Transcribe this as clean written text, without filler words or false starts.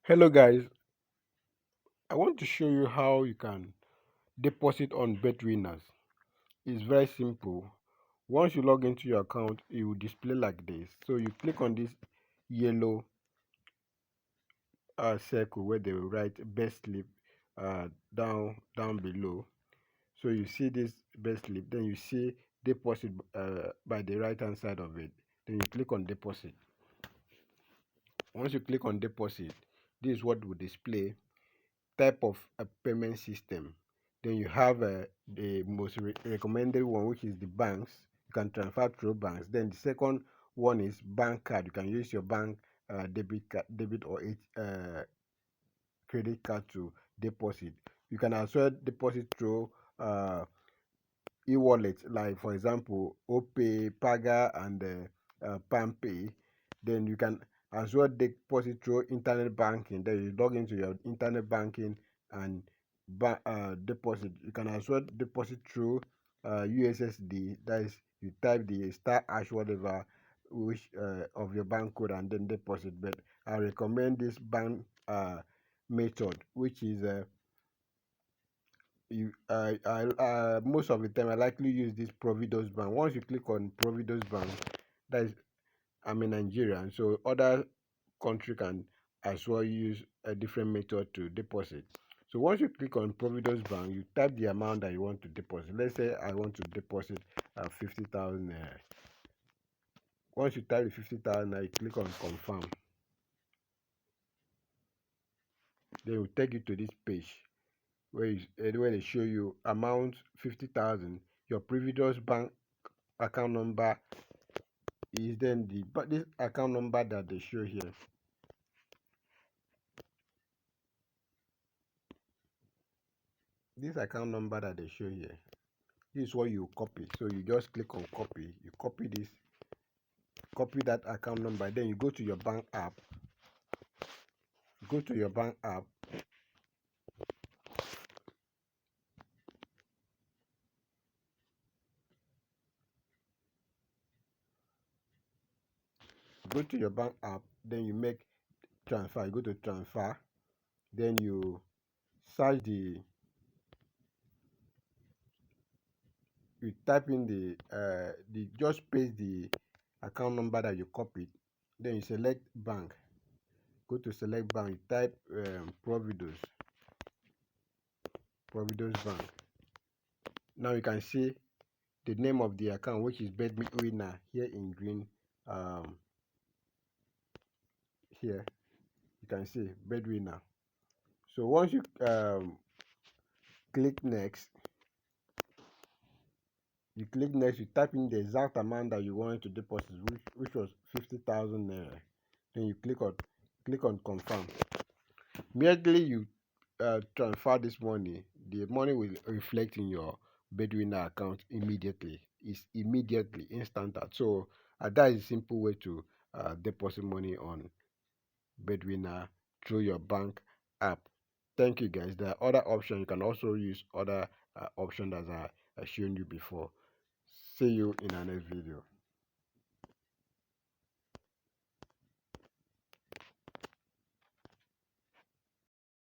Hello guys, I want to show you how you can deposit on BETWINNERS. It's very simple. Once you log into your account, it will display like this. So you click on this yellow circle where they will write best slip down below. So you see this best slip, then you see deposit by the right hand side of it. Then you click on deposit. Once you click on deposit, this is what will display type of a payment system. Then you have the most recommended one, which is the banks. You can transfer through banks. Then the second one is bank card. You can use your bank debit or credit card to deposit. You can as well deposit through uh, e-wallet, like for example opay, paga, and palmpay. Then you can as well deposit through internet banking. Then you log into your internet banking and deposit. You can as well deposit through ussd, that is, you type the star hash whatever which of your bank code and then deposit. But I recommend this bank method, which is most of the time I likely use this Providos Bank. Once you click on Providos Bank, that is, I'm in Nigeria, so other country can as well use a different method to deposit. So once you click on Providos Bank, you type the amount that you want to deposit. Let's say I want to deposit 50,000 naira. Once you type the 50,000 naira, you click on confirm. Then it will take you to this page where they show you amount 50,000, your previous bank account number is then this account number that they show here. This account number that they show here, this is what you copy. So you just click on copy, you copy this, copy that account number, then you go to your bank app, go to your bank app, go to your bank app, then you make transfer. You go to transfer, then you search you type in the just paste the account number that you copied, then you select bank, go to select bank, you type Providos Bank. Now you can see the name of the account, which is BETWINNER, here in green. Here you can see BETWINNER. So once you click next, you type in the exact amount that you wanted to deposit, which was 50,000 naira. Then you click on confirm. Immediately you transfer this money, the money will reflect in your BETWINNER account immediately. It's immediately instant. So that is a simple way to deposit money on BETWINNER through your bank app. Thank you guys. There are other options. You can also use other options as I shown you before. See you in our next video.